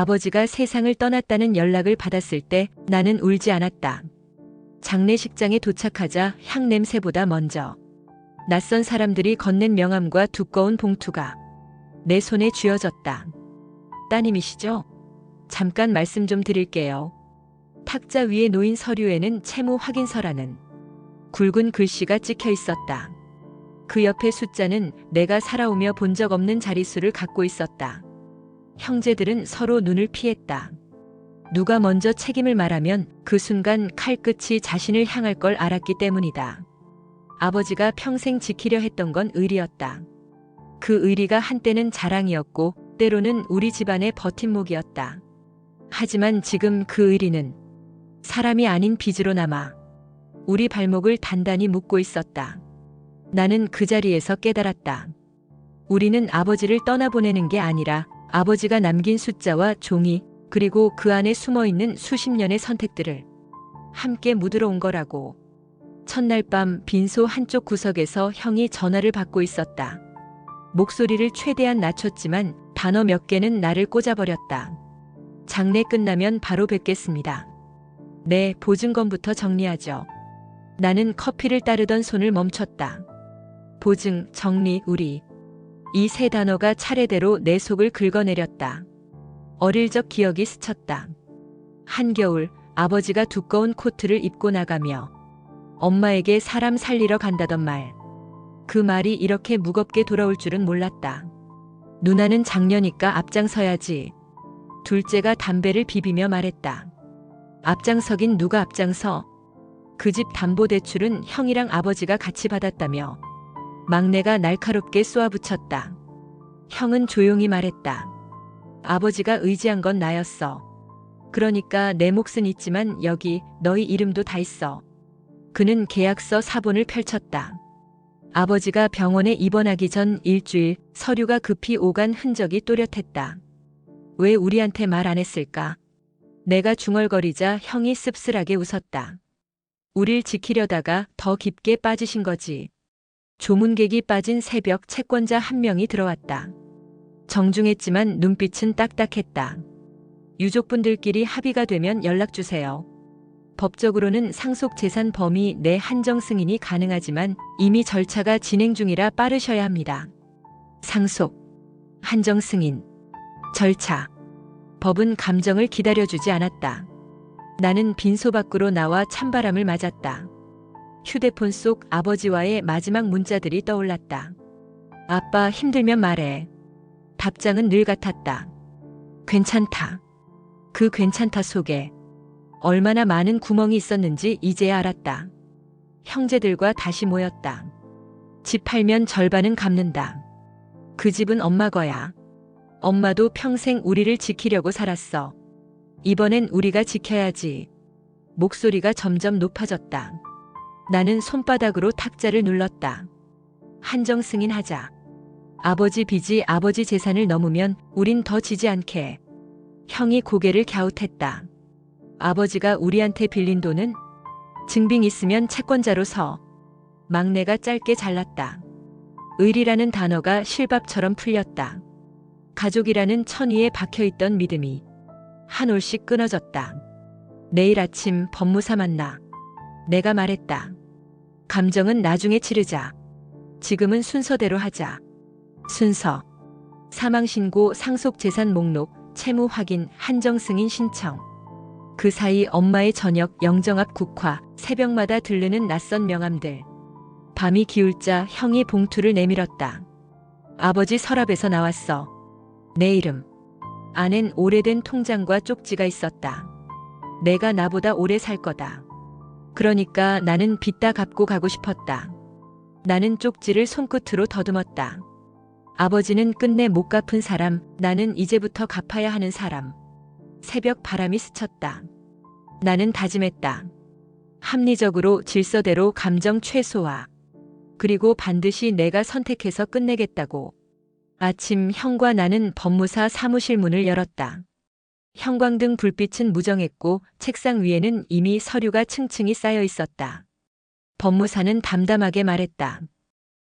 아버지가 세상을 떠났다는 연락을 받았을 때 나는 울지 않았다. 장례식장에 도착하자 향 냄새보다 먼저 낯선 사람들이 건넨 명함과 두꺼운 봉투가 내 손에 쥐어졌다. 따님이시죠? 잠깐 말씀 좀 드릴게요. 탁자 위에 놓인 서류에는 채무 확인서라는 굵은 글씨가 찍혀 있었다. 그 옆에 숫자는 내가 살아오며 본 적 없는 자릿수를 갖고 있었다. 형제들은 서로 눈을 피했다. 누가 먼저 책임을 말하면 그 순간 칼끝이 자신을 향할 걸 알았기 때문이다. 아버지가 평생 지키려 했던 건 의리였다. 그 의리가 한때는 자랑이었고 때로는 우리 집안의 버팀목이었다. 하지만 지금 그 의리는 사람이 아닌 빚으로 남아 우리 발목을 단단히 묶고 있었다. 나는 그 자리에서 깨달았다. 우리는 아버지를 떠나보내는 게 아니라 아버지가 남긴 숫자와 종이 그리고 그 안에 숨어있는 수십 년의 선택들을 함께 묻으러 온 거라고. 첫날 밤 빈소 한쪽 구석에서 형이 전화를 받고 있었다. 목소리를 최대한 낮췄지만 단어 몇 개는 나를 꽂아버렸다. 장례 끝나면 바로 뵙겠습니다. 네, 보증금부터 정리하죠. 나는 커피를 따르던 손을 멈췄다. 보증, 정리, 우리. 이 세 단어가 차례대로 내 속을 긁어내렸다. 어릴 적 기억이 스쳤다. 한겨울 아버지가 두꺼운 코트를 입고 나가며 엄마에게 사람 살리러 간다던 말. 그 말이 이렇게 무겁게 돌아올 줄은 몰랐다. 누나는 장녀니까 앞장서야지. 둘째가 담배를 비비며 말했다. 앞장서긴 누가 앞장서. 그 집 담보대출은 형이랑 아버지가 같이 받았다며. 막내가 날카롭게 쏘아붙였다. 형은 조용히 말했다. 아버지가 의지한 건 나였어. 그러니까 내 몫은 있지만 여기 너희 이름도 다 있어. 그는 계약서 사본을 펼쳤다. 아버지가 병원에 입원하기 전 일주일 서류가 급히 오간 흔적이 또렷했다. 왜 우리한테 말 안 했을까? 내가 중얼거리자 형이 씁쓸하게 웃었다. 우릴 지키려다가 더 깊게 빠지신 거지. 조문객이 빠진 새벽 채권자 한 명이 들어왔다. 정중했지만 눈빛은 딱딱했다. 유족분들끼리 합의가 되면 연락주세요. 법적으로는 상속재산 범위 내 한정 승인이 가능하지만 이미 절차가 진행 중이라 빠르셔야 합니다. 상속, 한정 승인, 절차. 법은 감정을 기다려주지 않았다. 나는 빈소 밖으로 나와 찬바람을 맞았다. 휴대폰 속 아버지와의 마지막 문자들이 떠올랐다. 아빠 힘들면 말해. 답장은 늘 같았다. 괜찮다. 그 괜찮다 속에 얼마나 많은 구멍이 있었는지 이제야 알았다. 형제들과 다시 모였다. 집 팔면 절반은 갚는다. 그 집은 엄마 거야. 엄마도 평생 우리를 지키려고 살았어. 이번엔 우리가 지켜야지. 목소리가 점점 높아졌다. 나는 손바닥으로 탁자를 눌렀다. 한정 승인하자. 아버지 빚이 아버지 재산을 넘으면 우린 더 지지 않게. 형이 고개를 갸웃했다. 아버지가 우리한테 빌린 돈은? 증빙 있으면 채권자로 서. 막내가 짧게 잘랐다. 의리라는 단어가 실밥처럼 풀렸다. 가족이라는 천위에 박혀있던 믿음이 한 올씩 끊어졌다. 내일 아침 법무사 만나. 내가 말했다. 감정은 나중에 치르자. 지금은 순서대로 하자. 순서. 사망신고, 상속재산 목록, 채무 확인, 한정승인 신청. 그 사이 엄마의 저녁, 영정 앞 국화, 새벽마다 들르는 낯선 명함들. 밤이 기울자 형이 봉투를 내밀었다. 아버지 서랍에서 나왔어. 내 이름. 안엔 오래된 통장과 쪽지가 있었다. 내가 나보다 오래 살 거다. 그러니까 나는 빚 다 갚고 가고 싶었다. 나는 쪽지를 손끝으로 더듬었다. 아버지는 끝내 못 갚은 사람, 나는 이제부터 갚아야 하는 사람. 새벽 바람이 스쳤다. 나는 다짐했다. 합리적으로 질서대로 감정 최소화. 그리고 반드시 내가 선택해서 끝내겠다고. 아침 형과 나는 법무사 사무실 문을 열었다. 형광등 불빛은 무정했고 책상 위에는 이미 서류가 층층이 쌓여 있었다. 법무사는 담담하게 말했다.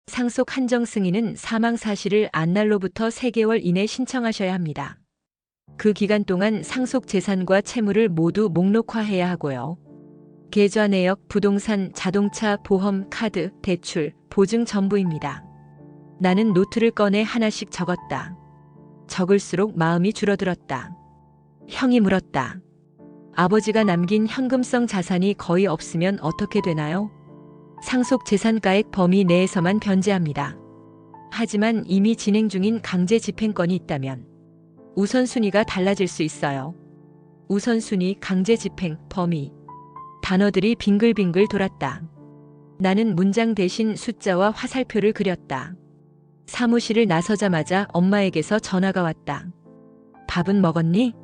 상속 한정 승인은 사망 사실을 안 날로부터 3개월 이내 신청하셔야 합니다. 그 기간 동안 상속 재산과 채무를 모두 목록화해야 하고요. 계좌 내역, 부동산, 자동차, 보험, 카드, 대출, 보증 전부입니다. 나는 노트를 꺼내 하나씩 적었다. 적을수록 마음이 줄어들었다. 형이 물었다. 아버지가 남긴 현금성 자산이 거의 없으면 어떻게 되나요? 상속 재산가액 범위 내에서만 변제합니다. 하지만 이미 진행 중인 강제 집행권이 있다면 우선순위가 달라질 수 있어요. 우선순위, 강제 집행, 범위. 단어들이 빙글빙글 돌았다. 나는 문장 대신 숫자와 화살표를 그렸다. 사무실을 나서자마자 엄마에게서 전화가 왔다. 밥은 먹었니?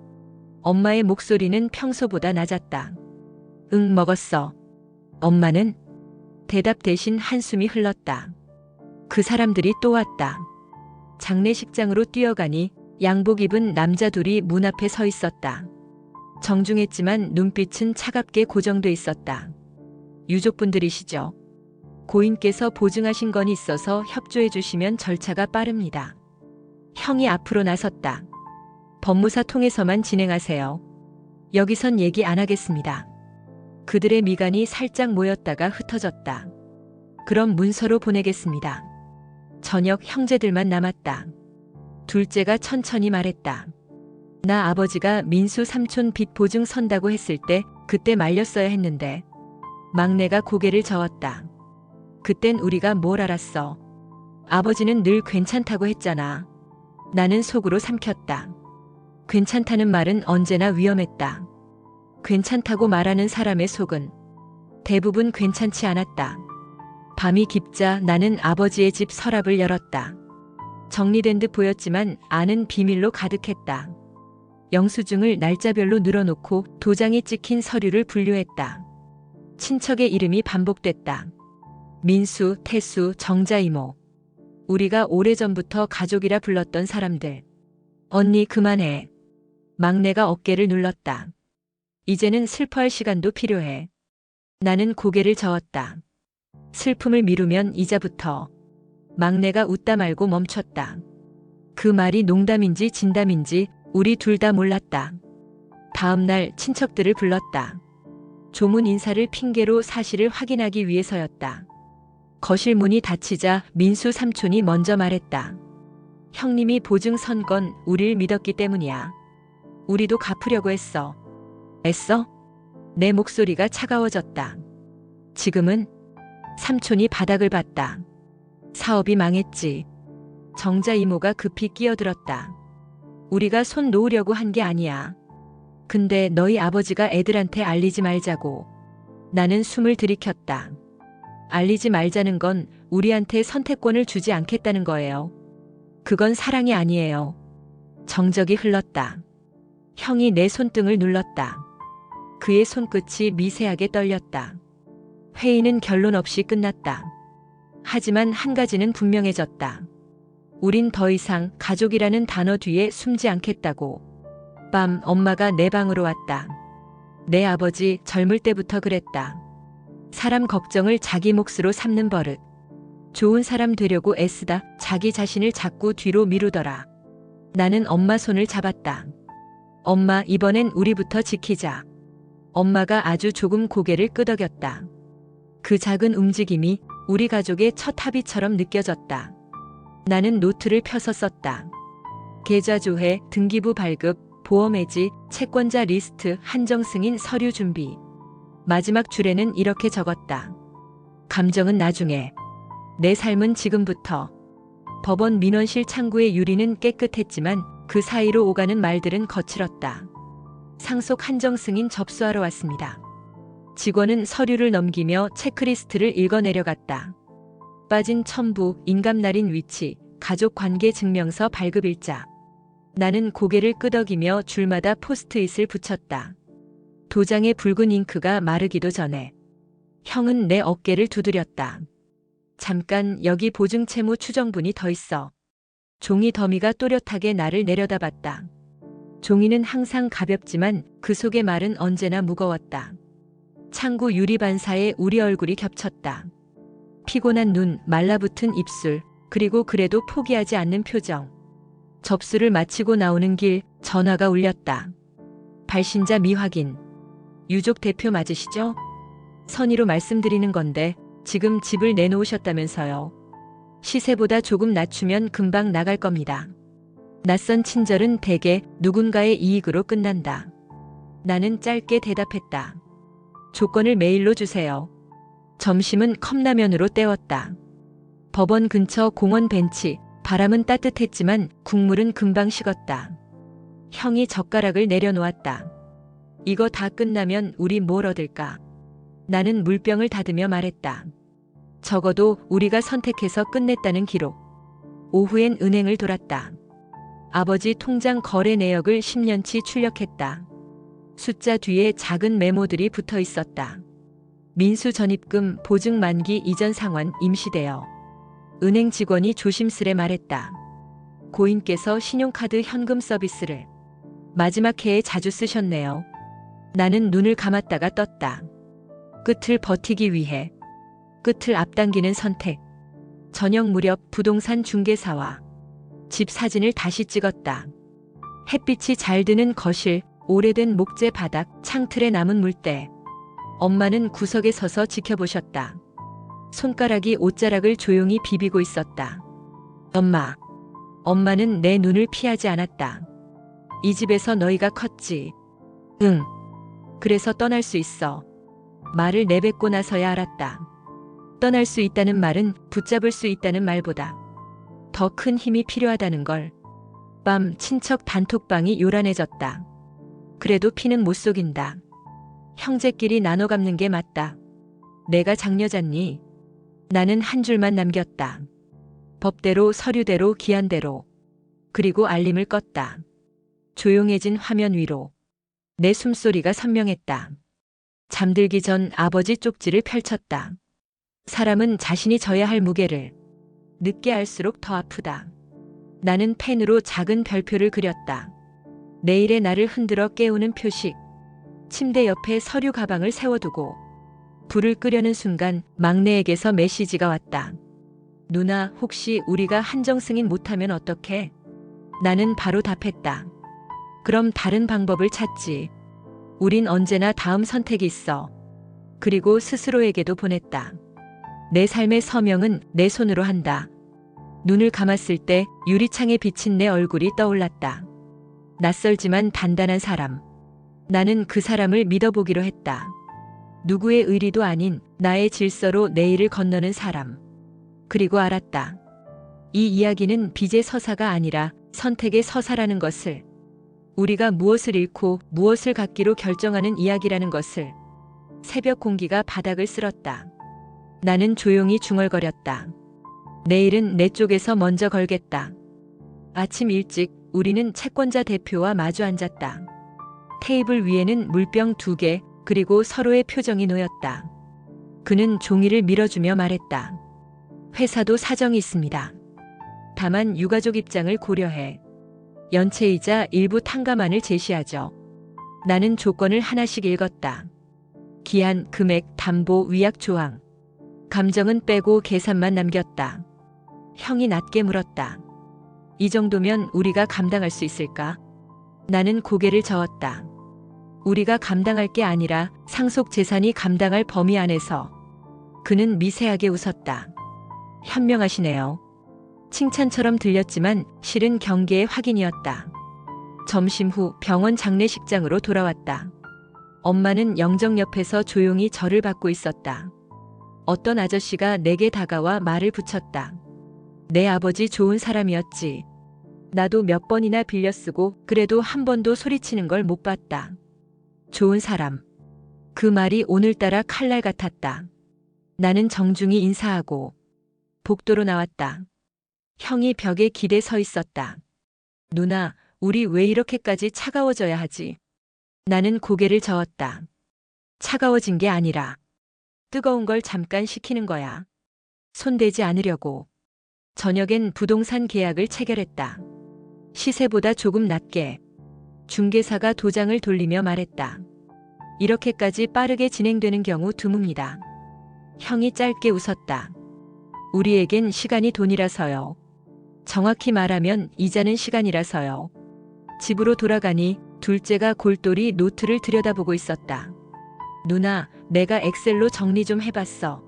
엄마의 목소리는 평소보다 낮았다. 응, 먹었어. 엄마는? 대답 대신 한숨이 흘렀다. 그 사람들이 또 왔다. 장례식장으로 뛰어가니 양복 입은 남자 둘이 문 앞에 서 있었다. 정중했지만 눈빛은 차갑게 고정돼 있었다. 유족분들이시죠? 고인께서 보증하신 건이 있어서 협조해 주시면 절차가 빠릅니다. 형이 앞으로 나섰다. 법무사 통해서만 진행하세요. 여기선 얘기 안 하겠습니다. 그들의 미간이 살짝 모였다가 흩어졌다. 그럼 문서로 보내겠습니다. 저녁 형제들만 남았다. 둘째가 천천히 말했다. 나 아버지가 민수 삼촌 빚 보증 선다고 했을 때 그때 말렸어야 했는데. 막내가 고개를 저었다. 그땐 우리가 뭘 알았어. 아버지는 늘 괜찮다고 했잖아. 나는 속으로 삼켰다. 괜찮다는 말은 언제나 위험했다. 괜찮다고 말하는 사람의 속은 대부분 괜찮지 않았다. 밤이 깊자 나는 아버지의 집 서랍을 열었다. 정리된 듯 보였지만 안은 비밀로 가득했다. 영수증을 날짜별로 늘어놓고 도장이 찍힌 서류를 분류했다. 친척의 이름이 반복됐다. 민수, 태수, 정자 이모. 우리가 오래전부터 가족이라 불렀던 사람들. 언니 그만해. 막내가 어깨를 눌렀다. 이제는 슬퍼할 시간도 필요해. 나는 고개를 저었다. 슬픔을 미루면 이자부터. 막내가 웃다 말고 멈췄다. 그 말이 농담인지 진담인지 우리 둘 다 몰랐다. 다음 날 친척들을 불렀다. 조문 인사를 핑계로 사실을 확인하기 위해서였다. 거실 문이 닫히자 민수 삼촌이 먼저 말했다. 형님이 보증 선 건 우릴 믿었기 때문이야. 우리도 갚으려고 했어. 애써? 내 목소리가 차가워졌다. 지금은? 삼촌이 바닥을 봤다. 사업이 망했지. 정자 이모가 급히 끼어들었다. 우리가 손 놓으려고 한 게 아니야. 근데 너희 아버지가 애들한테 알리지 말자고. 나는 숨을 들이켰다. 알리지 말자는 건 우리한테 선택권을 주지 않겠다는 거예요. 그건 사랑이 아니에요. 정적이 흘렀다. 형이 내 손등을 눌렀다. 그의 손끝이 미세하게 떨렸다. 회의는 결론 없이 끝났다. 하지만 한 가지는 분명해졌다. 우린 더 이상 가족이라는 단어 뒤에 숨지 않겠다고. 밤 엄마가 내 방으로 왔다. 내 아버지 젊을 때부터 그랬다. 사람 걱정을 자기 몫으로 삼는 버릇. 좋은 사람 되려고 애쓰다 자기 자신을 자꾸 뒤로 미루더라. 나는 엄마 손을 잡았다. 엄마, 이번엔 우리부터 지키자. 엄마가 아주 조금 고개를 끄덕였다. 그 작은 움직임이 우리 가족의 첫 합의처럼 느껴졌다. 나는 노트를 펴서 썼다. 계좌 조회, 등기부 발급, 보험 해지, 채권자 리스트, 한정 승인 서류 준비. 마지막 줄에는 이렇게 적었다. 감정은 나중에. 내 삶은 지금부터. 법원 민원실 창구의 유리는 깨끗했지만 그 사이로 오가는 말들은 거칠었다. 상속 한정 승인 접수하러 왔습니다. 직원은 서류를 넘기며 체크리스트를 읽어 내려갔다. 빠진 첨부, 인감날인 위치, 가족 관계 증명서 발급일자. 나는 고개를 끄덕이며 줄마다 포스트잇을 붙였다. 도장의 붉은 잉크가 마르기도 전에. 형은 내 어깨를 두드렸다. 잠깐, 여기 보증채무 추정분이 더 있어. 종이 더미가 또렷하게 나를 내려다봤다. 종이는 항상 가볍지만 그 속의 말은 언제나 무거웠다. 창구 유리반사에 우리 얼굴이 겹쳤다. 피곤한 눈, 말라붙은 입술, 그리고 그래도 포기하지 않는 표정. 접수를 마치고 나오는 길, 전화가 울렸다. 발신자 미확인. 유족 대표 맞으시죠? 선의로 말씀드리는 건데 지금 집을 내놓으셨다면서요. 시세보다 조금 낮추면 금방 나갈 겁니다. 낯선 친절은 대개 누군가의 이익으로 끝난다. 나는 짧게 대답했다. 조건을 메일로 주세요. 점심은 컵라면으로 때웠다. 법원 근처 공원 벤치, 바람은 따뜻했지만 국물은 금방 식었다. 형이 젓가락을 내려놓았다. 이거 다 끝나면 우리 뭘 얻을까? 나는 물병을 닫으며 말했다. 적어도 우리가 선택해서 끝냈다는 기록. 오후엔 은행을 돌았다. 아버지 통장 거래 내역을 10년치 출력했다. 숫자 뒤에 작은 메모들이 붙어 있었다. 민수 전입금 보증 만기 이전 상환 임시대여. 은행 직원이 조심스레 말했다. 고인께서 신용카드 현금 서비스를 마지막 해에 자주 쓰셨네요. 나는 눈을 감았다가 떴다. 끝을 버티기 위해. 끝을 앞당기는 선택. 저녁 무렵 부동산 중개사와 집 사진을 다시 찍었다. 햇빛이 잘 드는 거실, 오래된 목재 바닥, 창틀에 남은 물때. 엄마는 구석에 서서 지켜보셨다. 손가락이 옷자락을 조용히 비비고 있었다. 엄마. 엄마는 내 눈을 피하지 않았다. 이 집에서 너희가 컸지. 응. 그래서 떠날 수 있어. 말을 내뱉고 나서야 알았다. 떠날 수 있다는 말은 붙잡을 수 있다는 말보다 더 큰 힘이 필요하다는 걸. 밤 친척 단톡방이 요란해졌다. 그래도 피는 못 속인다. 형제끼리 나눠 갚는 게 맞다. 내가 장녀잖니. 나는 한 줄만 남겼다. 법대로, 서류대로, 기한대로. 그리고 알림을 껐다. 조용해진 화면 위로 내 숨소리가 선명했다. 잠들기 전 아버지 쪽지를 펼쳤다. 사람은 자신이 져야 할 무게를 늦게 알수록 더 아프다. 나는 펜으로 작은 별표를 그렸다. 내일의 나를 흔들어 깨우는 표식. 침대 옆에 서류 가방을 세워두고 불을 끄려는 순간 막내에게서 메시지가 왔다. 누나, 혹시 우리가 한정 승인 못하면 어떡해? 나는 바로 답했다. 그럼 다른 방법을 찾지. 우린 언제나 다음 선택이 있어. 그리고 스스로에게도 보냈다. 내 삶의 서명은 내 손으로 한다. 눈을 감았을 때 유리창에 비친 내 얼굴이 떠올랐다. 낯설지만 단단한 사람. 나는 그 사람을 믿어보기로 했다. 누구의 의리도 아닌 나의 질서로 내일을 건너는 사람. 그리고 알았다. 이 이야기는 빚의 서사가 아니라 선택의 서사라는 것을. 우리가 무엇을 잃고 무엇을 갖기로 결정하는 이야기라는 것을. 새벽 공기가 바닥을 쓸었다. 나는 조용히 중얼거렸다. 내일은 내 쪽에서 먼저 걸겠다. 아침 일찍 우리는 채권자 대표와 마주 앉았다. 테이블 위에는 물병 2개, 그리고 서로의 표정이 놓였다. 그는 종이를 밀어주며 말했다. 회사도 사정이 있습니다. 다만 유가족 입장을 고려해 연체이자 일부 탕감안을 제시하죠. 나는 조건을 하나씩 읽었다. 기한, 금액, 담보, 위약 조항. 감정은 빼고 계산만 남겼다. 형이 낮게 물었다. 이 정도면 우리가 감당할 수 있을까? 나는 고개를 저었다. 우리가 감당할 게 아니라 상속 재산이 감당할 범위 안에서. 그는 미세하게 웃었다. 현명하시네요. 칭찬처럼 들렸지만 실은 경계의 확인이었다. 점심 후 병원 장례식장으로 돌아왔다. 엄마는 영정 옆에서 조용히 절을 받고 있었다. 어떤 아저씨가 내게 다가와 말을 붙였다. 내 아버지 좋은 사람이었지. 나도 몇 번이나 빌려 쓰고 그래도 한 번도 소리치는 걸 못 봤다. 좋은 사람. 그 말이 오늘따라 칼날 같았다. 나는 정중히 인사하고 복도로 나왔다. 형이 벽에 기대 서 있었다. 누나, 우리 왜 이렇게까지 차가워져야 하지? 나는 고개를 저었다. 차가워진 게 아니라 뜨거운 걸 잠깐 식히는 거야. 손대지 않으려고. 저녁엔 부동산 계약을 체결했다. 시세보다 조금 낮게. 중개사가 도장을 돌리며 말했다. 이렇게까지 빠르게 진행되는 경우 드뭅니다. 형이 짧게 웃었다. 우리에겐 시간이 돈이라서요. 정확히 말하면 이자는 시간이라서요. 집으로 돌아가니 둘째가 골똘히 노트를 들여다보고 있었다. 누나, 내가 엑셀로 정리 좀 해봤어.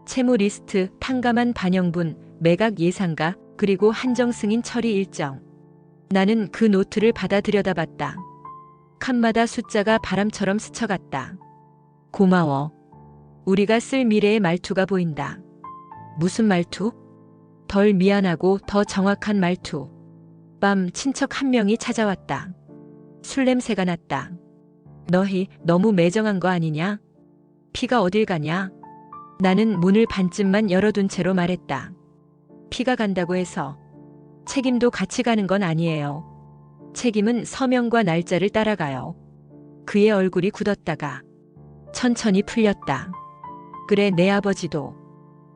채무 리스트, 탕감한 반영분, 매각 예상가, 그리고 한정 승인 처리 일정. 나는 그 노트를 받아 들여다봤다. 칸마다 숫자가 바람처럼 스쳐갔다. 고마워. 우리가 쓸 미래의 말투가 보인다. 무슨 말투? 덜 미안하고 더 정확한 말투. 밤 친척 한 명이 찾아왔다. 술 냄새가 났다. 너희 너무 매정한 거 아니냐? 피가 어딜 가냐? 나는 문을 반쯤만 열어둔 채로 말했다. 피가 간다고 해서 책임도 같이 가는 건 아니에요. 책임은 서명과 날짜를 따라가요. 그의 얼굴이 굳었다가 천천히 풀렸다. 그래, 내 아버지도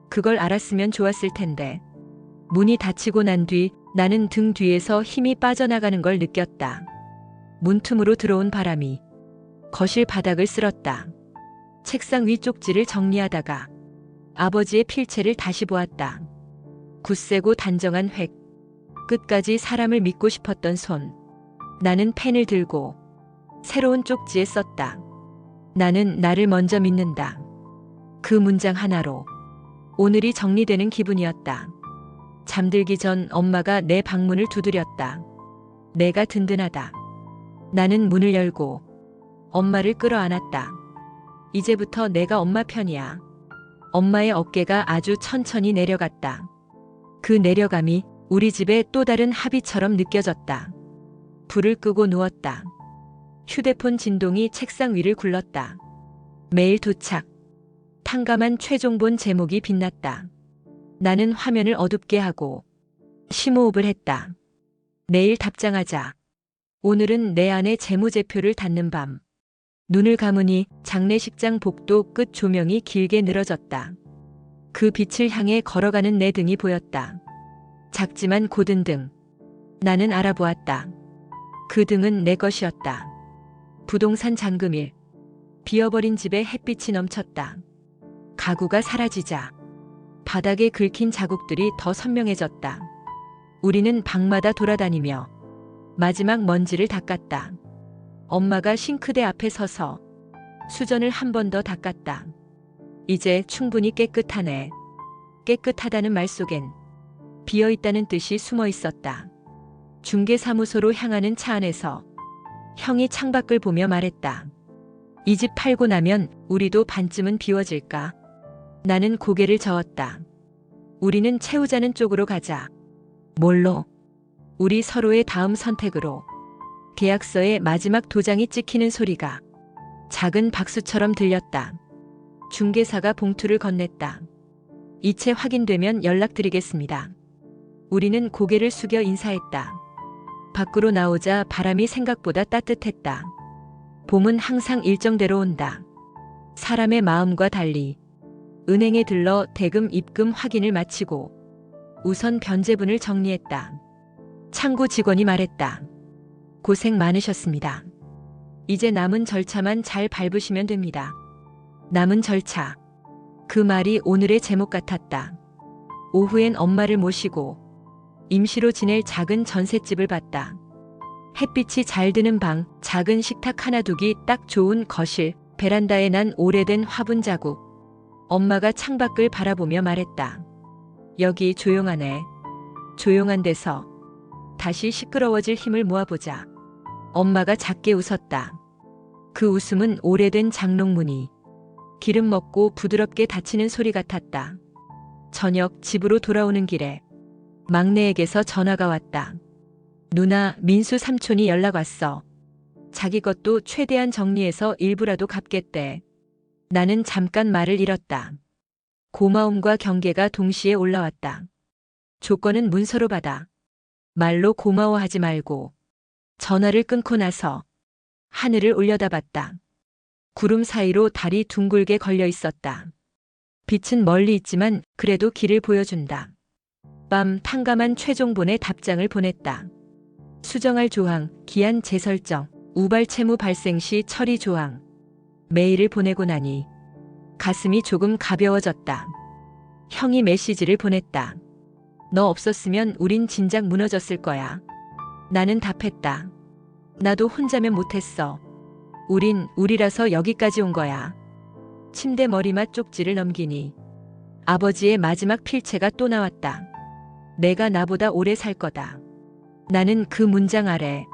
그걸 알았으면 좋았을 텐데. 문이 닫히고 난 뒤 나는 등 뒤에서 힘이 빠져나가는 걸 느꼈다. 문틈으로 들어온 바람이 거실 바닥을 쓸었다. 책상 위 쪽지를 정리하다가 아버지의 필체를 다시 보았다. 굳세고 단정한 획. 끝까지 사람을 믿고 싶었던 손. 나는 펜을 들고 새로운 쪽지에 썼다. 나는 나를 먼저 믿는다. 그 문장 하나로 오늘이 정리되는 기분이었다. 잠들기 전 엄마가 내 방문을 두드렸다. 내가 든든하다. 나는 문을 열고 엄마를 끌어안았다. 이제부터 내가 엄마 편이야. 엄마의 어깨가 아주 천천히 내려갔다. 그 내려감이 우리 집의 또 다른 합의처럼 느껴졌다. 불을 끄고 누웠다. 휴대폰 진동이 책상 위를 굴렀다. 메일 도착. 탕감한 최종본 제목이 빛났다. 나는 화면을 어둡게 하고 심호흡을 했다. 내일 답장하자. 오늘은 내 안의 재무제표를 닫는 밤. 눈을 감으니 장례식장 복도 끝 조명이 길게 늘어졌다. 그 빛을 향해 걸어가는 내 등이 보였다. 작지만 고든 등. 나는 알아보았다. 그 등은 내 것이었다. 부동산 잔금일. 비어버린 집에 햇빛이 넘쳤다. 가구가 사라지자 바닥에 긁힌 자국들이 더 선명해졌다. 우리는 방마다 돌아다니며 마지막 먼지를 닦았다. 엄마가 싱크대 앞에 서서 수전을 한 번 더 닦았다. 이제 충분히 깨끗하네. 깨끗하다는 말 속엔 비어있다는 뜻이 숨어 있었다. 중개사무소로 향하는 차 안에서 형이 창밖을 보며 말했다. 이 집 팔고 나면 우리도 반쯤은 비워질까? 나는 고개를 저었다. 우리는 채우자는 쪽으로 가자. 뭘로? 우리 서로의 다음 선택으로. 계약서에 마지막 도장이 찍히는 소리가 작은 박수처럼 들렸다. 중개사가 봉투를 건넸다. 이체 확인되면 연락드리겠습니다. 우리는 고개를 숙여 인사했다. 밖으로 나오자 바람이 생각보다 따뜻했다. 봄은 항상 일정대로 온다. 사람의 마음과 달리. 은행에 들러 대금 입금 확인을 마치고 우선 변제분을 정리했다. 창구 직원이 말했다. 고생 많으셨습니다. 이제 남은 절차만 잘 밟으시면 됩니다. 남은 절차. 그 말이 오늘의 제목 같았다. 오후엔 엄마를 모시고 임시로 지낼 작은 전셋집을 봤다. 햇빛이 잘 드는 방, 작은 식탁 하나 두기 딱 좋은 거실, 베란다에 난 오래된 화분 자국. 엄마가 창밖을 바라보며 말했다. 여기 조용하네. 조용한 데서 다시 시끄러워질 힘을 모아보자. 엄마가 작게 웃었다. 그 웃음은 오래된 장롱문이 기름 먹고 부드럽게 닫히는 소리 같았다. 저녁 집으로 돌아오는 길에 막내에게서 전화가 왔다. 누나, 민수 삼촌이 연락 왔어. 자기 것도 최대한 정리해서 일부라도 갚겠대. 나는 잠깐 말을 잃었다. 고마움과 경계가 동시에 올라왔다. 조건은 문서로 받아. 말로 고마워하지 말고. 전화를 끊고 나서 하늘을 올려다봤다. 구름 사이로 달이 둥글게 걸려 있었다. 빛은 멀리 있지만 그래도 길을 보여준다. 밤 탕감한 최종본의 답장을 보냈다. 수정할 조항, 기한 재설정, 우발 채무 발생 시 처리 조항. 메일을 보내고 나니 가슴이 조금 가벼워졌다. 형이 메시지를 보냈다. 너 없었으면 우린 진작 무너졌을 거야. 나는 답했다. 나도 혼자면 못했어. 우린 우리라서 여기까지 온 거야. 침대 머리맡 쪽지를 넘기니 아버지의 마지막 필체가 또 나왔다. 내가 나보다 오래 살 거다. 나는 그 문장 아래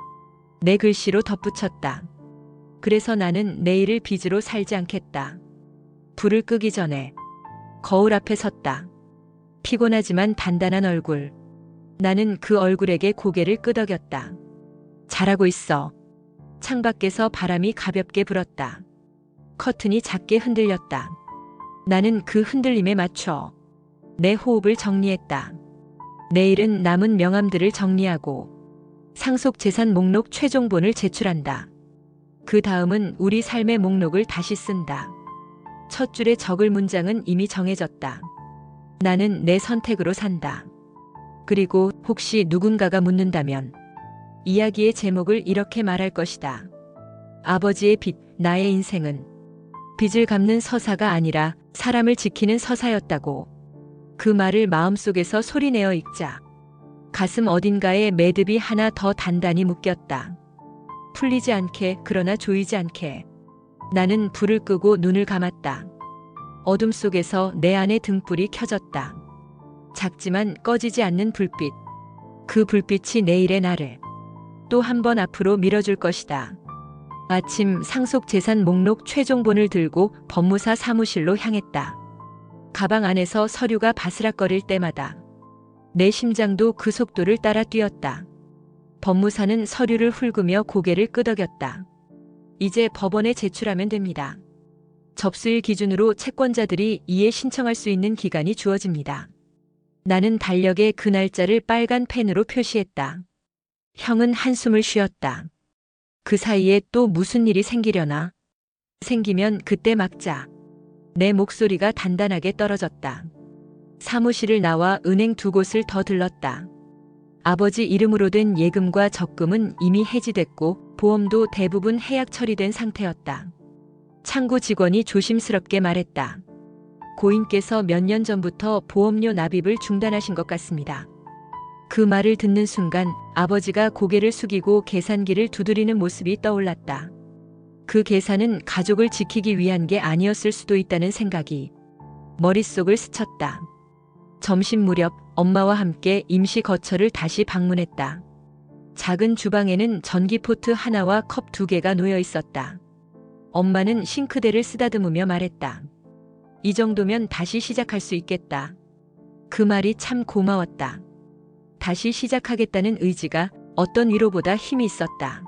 내 글씨로 덧붙였다. 그래서 나는 내일을 빚으로 살지 않겠다. 불을 끄기 전에 거울 앞에 섰다. 피곤하지만 단단한 얼굴. 나는 그 얼굴에게 고개를 끄덕였다. 잘하고 있어. 창밖에서 바람이 가볍게 불었다. 커튼이 작게 흔들렸다. 나는 그 흔들림에 맞춰 내 호흡을 정리했다. 내일은 남은 명함들을 정리하고 상속재산 목록 최종본을 제출한다. 그 다음은 우리 삶의 목록을 다시 쓴다. 첫 줄에 적을 문장은 이미 정해졌다. 나는 내 선택으로 산다. 그리고 혹시 누군가가 묻는다면 이야기의 제목을 이렇게 말할 것이다. 아버지의 빚, 나의 인생은 빚을 갚는 서사가 아니라 사람을 지키는 서사였다고. 그 말을 마음속에서 소리내어 읽자 가슴 어딘가에 매듭이 하나 더 단단히 묶였다. 풀리지 않게, 그러나 조이지 않게. 나는 불을 끄고 눈을 감았다. 어둠 속에서 내 안의 등불이 켜졌다. 작지만 꺼지지 않는 불빛. 그 불빛이 내일의 나를 또 한 번 앞으로 밀어줄 것이다. 아침 상속재산 목록 최종본을 들고 법무사 사무실로 향했다. 가방 안에서 서류가 바스락거릴 때마다 내 심장도 그 속도를 따라 뛰었다. 법무사는 서류를 훑으며 고개를 끄덕였다. 이제 법원에 제출하면 됩니다. 접수일 기준으로 채권자들이 이에 신청할 수 있는 기간이 주어집니다. 나는 달력에 그 날짜를 빨간 펜으로 표시했다. 형은 한숨을 쉬었다. 그 사이에 또 무슨 일이 생기려나? 생기면 그때 막자. 내 목소리가 단단하게 떨어졌다. 사무실을 나와 은행 두 곳을 더 들렀다. 아버지 이름으로 된 예금과 적금은 이미 해지됐고 보험도 대부분 해약 처리된 상태였다. 창구 직원이 조심스럽게 말했다. 고인께서 몇 년 전부터 보험료 납입을 중단하신 것 같습니다. 그 말을 듣는 순간 아버지가 고개를 숙이고 계산기를 두드리는 모습이 떠올랐다. 그 계산은 가족을 지키기 위한 게 아니었을 수도 있다는 생각이 머릿속을 스쳤다. 점심 무렵 엄마와 함께 임시 거처를 다시 방문했다. 작은 주방에는 전기포트 하나와 컵 두 개가 놓여 있었다. 엄마는 싱크대를 쓰다듬으며 말했다. 이 정도면 다시 시작할 수 있겠다. 그 말이 참 고마웠다. 다시 시작하겠다는 의지가 어떤 위로보다 힘이 있었다.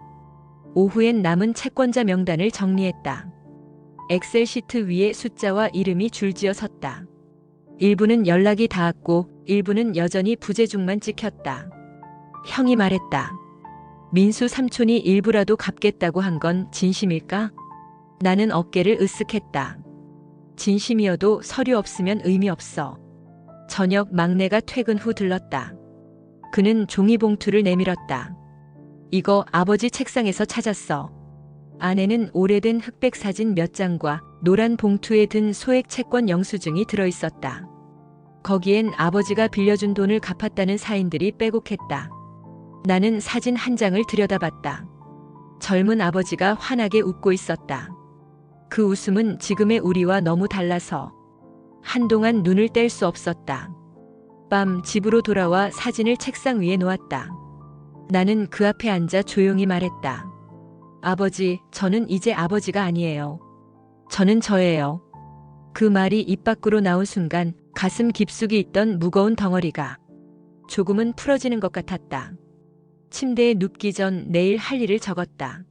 오후엔 남은 채권자 명단을 정리했다. 엑셀 시트 위에 숫자와 이름이 줄지어 섰다. 일부는 연락이 닿았고 일부는 여전히 부재중만 찍혔다. 형이 말했다. 민수 삼촌이 일부라도 갚겠다고 한 건 진심일까? 나는 어깨를 으쓱했다. 진심이어도 서류 없으면 의미 없어. 저녁 막내가 퇴근 후 들렀다. 그는 종이봉투를 내밀었다. 이거 아버지 책상에서 찾았어. 안에는 오래된 흑백 사진 몇 장과 노란 봉투에 든 소액 채권 영수증이 들어있었다. 거기엔 아버지가 빌려준 돈을 갚았다는 사인들이 빼곡했다. 나는 사진 한 장을 들여다봤다. 젊은 아버지가 환하게 웃고 있었다. 그 웃음은 지금의 우리와 너무 달라서 한동안 눈을 뗄 수 없었다. 밤 집으로 돌아와 사진을 책상 위에 놓았다. 나는 그 앞에 앉아 조용히 말했다. 아버지, 저는 이제 아버지가 아니에요. 저는 저예요. 그 말이 입 밖으로 나온 순간 가슴 깊숙이 있던 무거운 덩어리가 조금은 풀어지는 것 같았다. 침대에 눕기 전 내일 할 일을 적었다.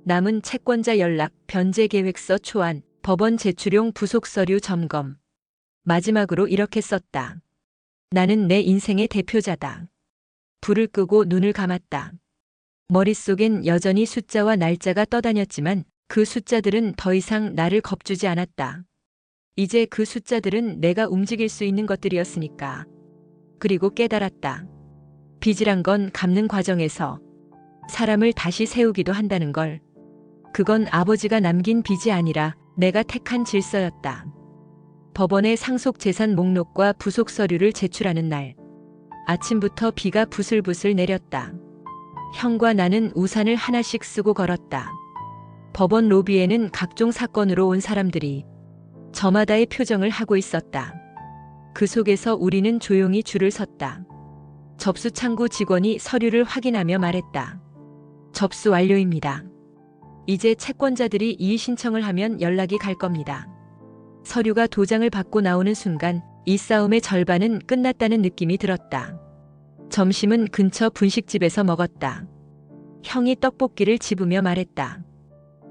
남은 채권자 연락, 변제 계획서 초안, 법원 제출용 부속 서류 점검. 마지막으로 이렇게 썼다. 나는 내 인생의 대표자다. 불을 끄고 눈을 감았다. 머릿속엔 여전히 숫자와 날짜가 떠다녔지만 그 숫자들은 더 이상 나를 겁주지 않았다. 이제 그 숫자들은 내가 움직일 수 있는 것들이었으니까. 그리고 깨달았다. 빚이란 건 갚는 과정에서 사람을 다시 세우기도 한다는 걸. 그건 아버지가 남긴 빚이 아니라 내가 택한 질서였다. 법원에 상속재산 목록과 부속 서류를 제출하는 날. 아침부터 비가 부슬부슬 내렸다. 형과 나는 우산을 하나씩 쓰고 걸었다. 법원 로비에는 각종 사건으로 온 사람들이 저마다의 표정을 하고 있었다. 그 속에서 우리는 조용히 줄을 섰다. 접수 창구 직원이 서류를 확인하며 말했다. 접수 완료입니다. 이제 채권자들이 이의 신청을 하면 연락이 갈 겁니다. 서류가 도장을 받고 나오는 순간 이 싸움의 절반은 끝났다는 느낌이 들었다. 점심은 근처 분식집에서 먹었다. 형이 떡볶이를 집으며 말했다.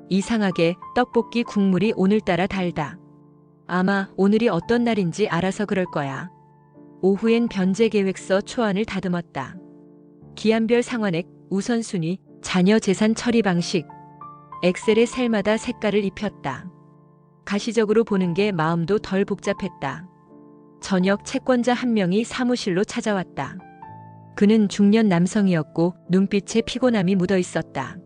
이상하게 떡볶이 국물이 오늘따라 달다. 아마 오늘이 어떤 날인지 알아서 그럴 거야. 오후엔 변제 계획서 초안을 다듬었다. 기한별 상환액, 우선순위, 자녀 재산 처리 방식, 엑셀에 셀마다 색깔을 입혔다. 가시적으로 보는 게 마음도 덜 복잡했다. 저녁 채권자 한 명이 사무실로 찾아왔다. 그는 중년 남성이었고 눈빛에 피곤함이 묻어 있었다.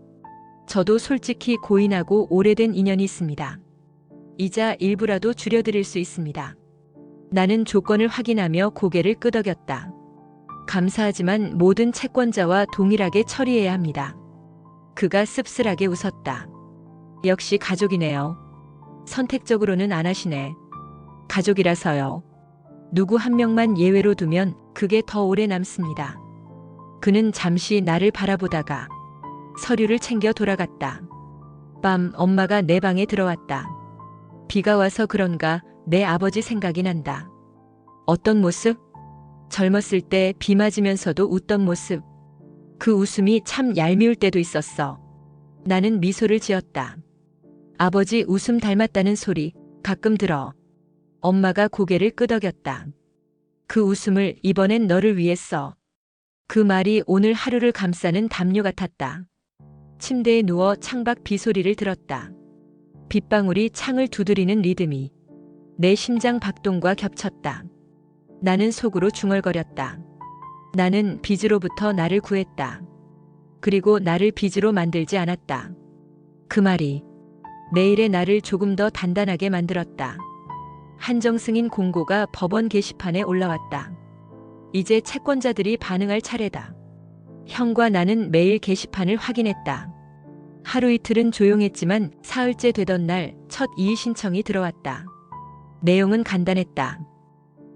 저도 솔직히 고인하고 오래된 인연이 있습니다. 이자 일부라도 줄여드릴 수 있습니다. 나는 조건을 확인하며 고개를 끄덕였다. 감사하지만 모든 채권자와 동일하게 처리해야 합니다. 그가 씁쓸하게 웃었다. 역시 가족이네요. 선택적으로는 안 하시네. 가족이라서요. 누구 한 명만 예외로 두면 그게 더 오래 남습니다. 그는 잠시 나를 바라보다가 서류를 챙겨 돌아갔다. 밤 엄마가 내 방에 들어왔다. 비가 와서 그런가 내 아버지 생각이 난다. 어떤 모습? 젊었을 때 비 맞으면서도 웃던 모습. 그 웃음이 참 얄미울 때도 있었어. 나는 미소를 지었다. 아버지 웃음 닮았다는 소리 가끔 들어. 엄마가 고개를 끄덕였다. 그 웃음을 이번엔 너를 위해 써. 그 말이 오늘 하루를 감싸는 담요 같았다. 침대에 누워 창밖 비소리를 들었다. 빗방울이 창을 두드리는 리듬이 내 심장 박동과 겹쳤다. 나는 속으로 중얼거렸다. 나는 빚으로부터 나를 구했다. 그리고 나를 빚으로 만들지 않았다. 그 말이 내일의 나를 조금 더 단단하게 만들었다. 한정승인 공고가 법원 게시판에 올라왔다. 이제 채권자들이 반응할 차례다. 형과 나는 매일 게시판을 확인했다. 하루 이틀은 조용했지만 사흘째 되던 날 첫 이의 신청이 들어왔다. 내용은 간단했다.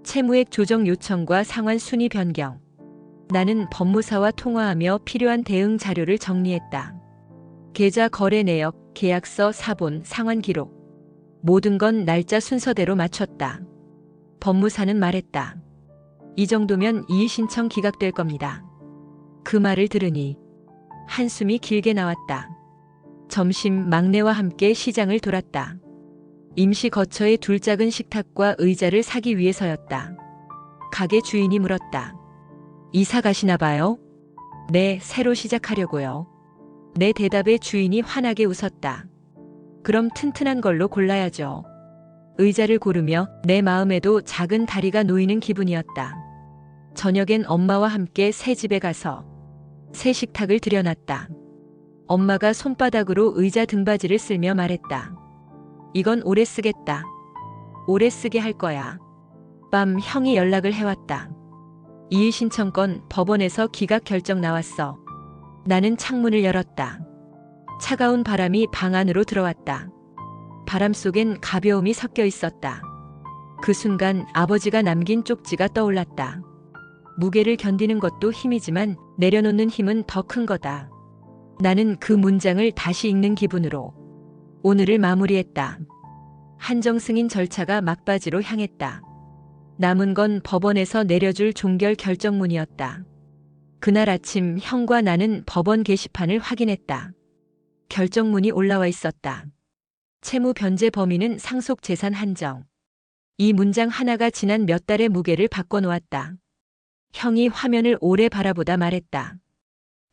채무액 조정 요청과 상환 순위 변경. 나는 법무사와 통화하며 필요한 대응 자료를 정리했다. 계좌 거래 내역, 계약서, 사본, 상환 기록. 모든 건 날짜 순서대로 맞췄다. 법무사는 말했다. 이 정도면 이의 신청 기각될 겁니다. 그 말을 들으니 한숨이 길게 나왔다. 점심 막내와 함께 시장을 돌았다. 임시 거처의 둘 작은 식탁과 의자를 사기 위해서였다. 가게 주인이 물었다. 이사 가시나 봐요? 네, 새로 시작하려고요. 내 대답에 주인이 환하게 웃었다. 그럼 튼튼한 걸로 골라야죠. 의자를 고르며 내 마음에도 작은 다리가 놓이는 기분이었다. 저녁엔 엄마와 함께 새 집에 가서 새 식탁을 들여놨다. 엄마가 손바닥으로 의자 등받이를 쓸며 말했다. 이건 오래 쓰겠다. 오래 쓰게 할 거야. 밤 형이 연락을 해왔다. 이의 신청건 법원에서 기각 결정 나왔어. 나는 창문을 열었다. 차가운 바람이 방 안으로 들어왔다. 바람 속엔 가벼움이 섞여 있었다. 그 순간 아버지가 남긴 쪽지가 떠올랐다. 무게를 견디는 것도 힘이지만 내려놓는 힘은 더 큰 거다. 나는 그 문장을 다시 읽는 기분으로 오늘을 마무리했다. 한정승인 절차가 막바지로 향했다. 남은 건 법원에서 내려줄 종결 결정문이었다. 그날 아침 형과 나는 법원 게시판을 확인했다. 결정문이 올라와 있었다. 채무 변제 범위는 상속 재산 한정. 이 문장 하나가 지난 몇 달의 무게를 바꿔놓았다. 형이 화면을 오래 바라보다 말했다.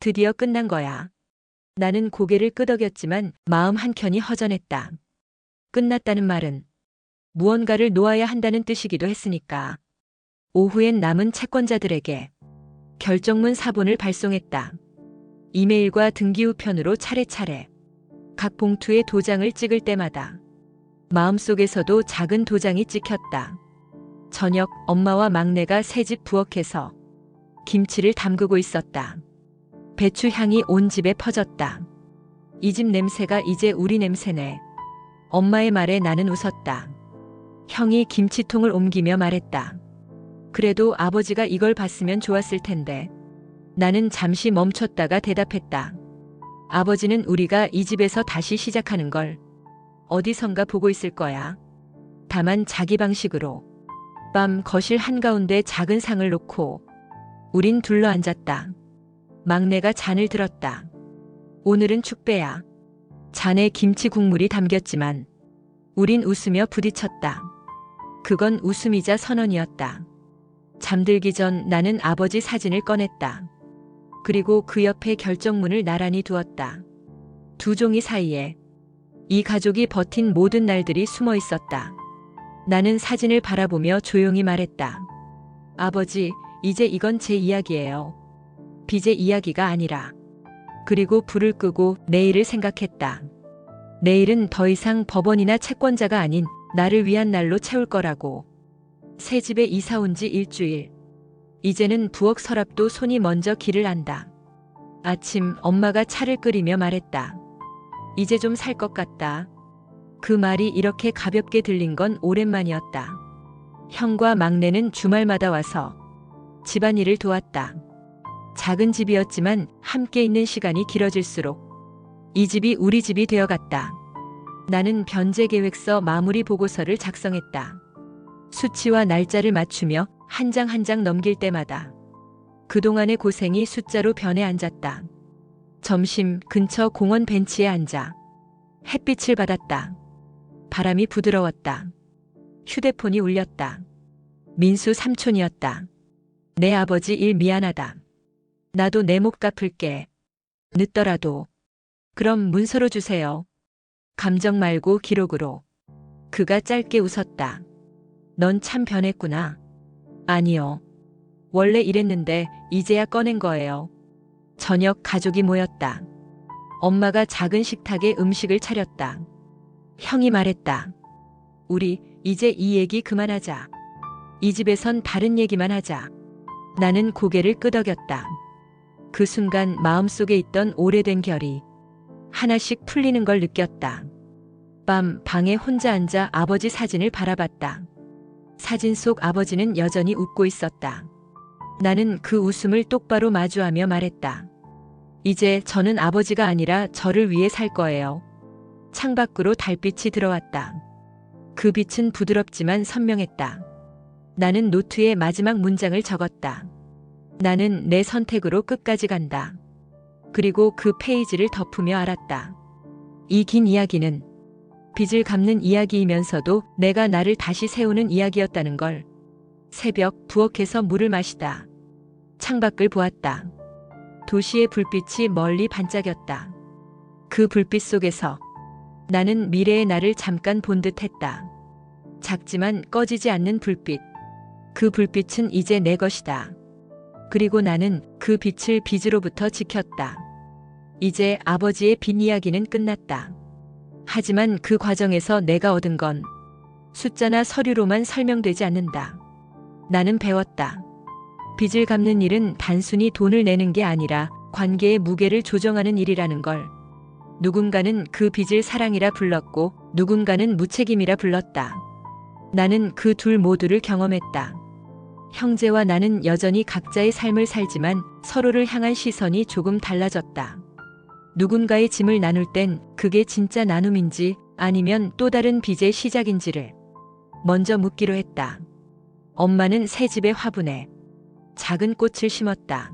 드디어 끝난 거야. 나는 고개를 끄덕였지만 마음 한켠이 허전했다. 끝났다는 말은 무언가를 놓아야 한다는 뜻이기도 했으니까. 오후엔 남은 채권자들에게 결정문 사본을 발송했다. 이메일과 등기우편으로 차례차례. 각 봉투에 도장을 찍을 때마다 마음속에서도 작은 도장이 찍혔다. 저녁 엄마와 막내가 새집 부엌에서 김치를 담그고 있었다. 배추 향이 온 집에 퍼졌다. 이 집 냄새가 이제 우리 냄새네. 엄마의 말에 나는 웃었다. 형이 김치통을 옮기며 말했다. 그래도 아버지가 이걸 봤으면 좋았을 텐데. 나는 잠시 멈췄다가 대답했다. 아버지는 우리가 이 집에서 다시 시작하는 걸 어디선가 보고 있을 거야. 다만 자기 방식으로. 밤 거실 한가운데 작은 상을 놓고 우린 둘러앉았다. 막내가 잔을 들었다. 오늘은 축배야. 잔에 김치 국물이 담겼지만 우린 웃으며 부딪혔다. 그건 웃음이자 선언이었다. 잠들기 전 나는 아버지 사진을 꺼냈다. 그리고 그 옆에 결정문을 나란히 두었다. 두 종이 사이에 이 가족이 버틴 모든 날들이 숨어 있었다. 나는 사진을 바라보며 조용히 말했다. 아버지, 이제 이건 제 이야기예요. 빚의 이야기가 아니라. 그리고 불을 끄고 내일을 생각했다. 내일은 더 이상 법원이나 채권자가 아닌 나를 위한 날로 채울 거라고. 새 집에 이사 온 지 일주일. 이제는 부엌 서랍도 손이 먼저 길을 안다. 아침 엄마가 차를 끓이며 말했다. 이제 좀 살 것 같다. 그 말이 이렇게 가볍게 들린 건 오랜만이었다. 형과 막내는 주말마다 와서 집안일을 도왔다. 작은 집이었지만 함께 있는 시간이 길어질수록 이 집이 우리 집이 되어갔다. 나는 변제계획서 마무리 보고서를 작성했다. 수치와 날짜를 맞추며 한 장 한 장 넘길 때마다 그동안의 고생이 숫자로 변해 앉았다. 점심 근처 공원 벤치에 앉아 햇빛을 받았다. 바람이 부드러웠다. 휴대폰이 울렸다. 민수 삼촌이었다. 내 아버지 일 미안하다. 나도 내 목 갚을게. 늦더라도. 그럼 문서로 주세요. 감정 말고 기록으로. 그가 짧게 웃었다. 넌 참 변했구나. 아니요. 원래 이랬는데 이제야 꺼낸 거예요. 저녁 가족이 모였다. 엄마가 작은 식탁에 음식을 차렸다. 형이 말했다. 우리 이제 이 얘기 그만하자. 이 집에선 다른 얘기만 하자. 나는 고개를 끄덕였다. 그 순간 마음속에 있던 오래된 결이 하나씩 풀리는 걸 느꼈다. 밤 방에 혼자 앉아 아버지 사진을 바라봤다. 사진 속 아버지는 여전히 웃고 있었다. 나는 그 웃음을 똑바로 마주하며 말했다. 이제 저는 아버지가 아니라 저를 위해 살 거예요. 창밖으로 달빛이 들어왔다. 그 빛은 부드럽지만 선명했다. 나는 노트에 마지막 문장을 적었다. 나는 내 선택으로 끝까지 간다. 그리고 그 페이지를 덮으며 알았다. 이 긴 이야기는 빚을 갚는 이야기이면서도 내가 나를 다시 세우는 이야기였다는 걸. 새벽 부엌에서 물을 마시다 창밖을 보았다. 도시의 불빛이 멀리 반짝였다. 그 불빛 속에서 나는 미래의 나를 잠깐 본 듯했다. 작지만 꺼지지 않는 불빛. 그 불빛은 이제 내 것이다. 그리고 나는 그 빛을 빚으로부터 지켰다. 이제 아버지의 빚 이야기는 끝났다. 하지만 그 과정에서 내가 얻은 건 숫자나 서류로만 설명되지 않는다. 나는 배웠다. 빚을 갚는 일은 단순히 돈을 내는 게 아니라 관계의 무게를 조정하는 일이라는 걸. 누군가는 그 빚을 사랑이라 불렀고 누군가는 무책임이라 불렀다. 나는 그 둘 모두를 경험했다. 형제와 나는 여전히 각자의 삶을 살지만 서로를 향한 시선이 조금 달라졌다. 누군가의 짐을 나눌 땐 그게 진짜 나눔인지 아니면 또 다른 빚의 시작인지를 먼저 묻기로 했다. 엄마는 새 집의 화분에 작은 꽃을 심었다.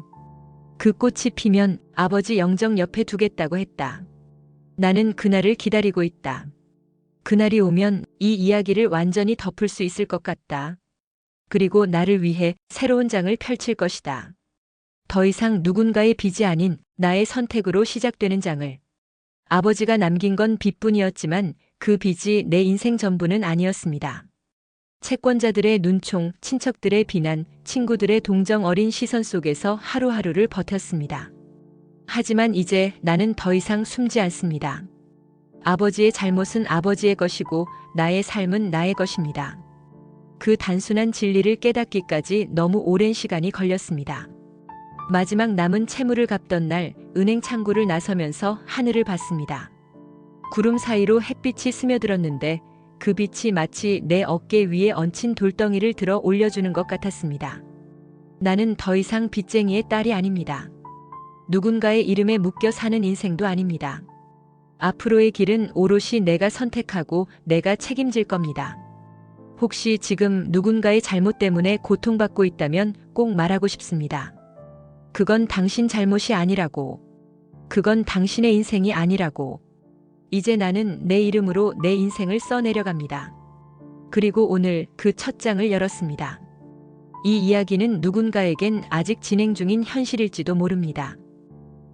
그 꽃이 피면 아버지 영정 옆에 두겠다고 했다. 나는 그날을 기다리고 있다. 그날이 오면 이 이야기를 완전히 덮을 수 있을 것 같다. 그리고 나를 위해 새로운 장을 펼칠 것이다. 더 이상 누군가의 빚이 아닌 나의 선택으로 시작되는 장을. 아버지가 남긴 건 빚뿐이었지만 그 빚이 내 인생 전부는 아니었습니다. 채권자들의 눈총, 친척들의 비난, 친구들의 동정 어린 시선 속에서 하루하루를 버텼습니다. 하지만 이제 나는 더 이상 숨지 않습니다. 아버지의 잘못은 아버지의 것이고 나의 삶은 나의 것입니다. 그 단순한 진리를 깨닫기까지 너무 오랜 시간이 걸렸습니다. 마지막 남은 채무를 갚던 날 은행 창구를 나서면서 하늘을 봤습니다. 구름 사이로 햇빛이 스며들었는데 그 빛이 마치 내 어깨 위에 얹힌 돌덩이를 들어 올려주는 것 같았습니다. 나는 더 이상 빚쟁이의 딸이 아닙니다. 누군가의 이름에 묶여 사는 인생도 아닙니다. 앞으로의 길은 오롯이 내가 선택하고 내가 책임질 겁니다. 혹시 지금 누군가의 잘못 때문에 고통받고 있다면 꼭 말하고 싶습니다. 그건 당신 잘못이 아니라고. 그건 당신의 인생이 아니라고. 이제 나는 내 이름으로 내 인생을 써내려갑니다. 그리고 오늘 그 첫 장을 열었습니다. 이 이야기는 누군가에겐 아직 진행 중인 현실일지도 모릅니다.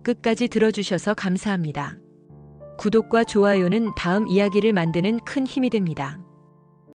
끝까지 들어주셔서 감사합니다. 구독과 좋아요는 다음 이야기를 만드는 큰 힘이 됩니다.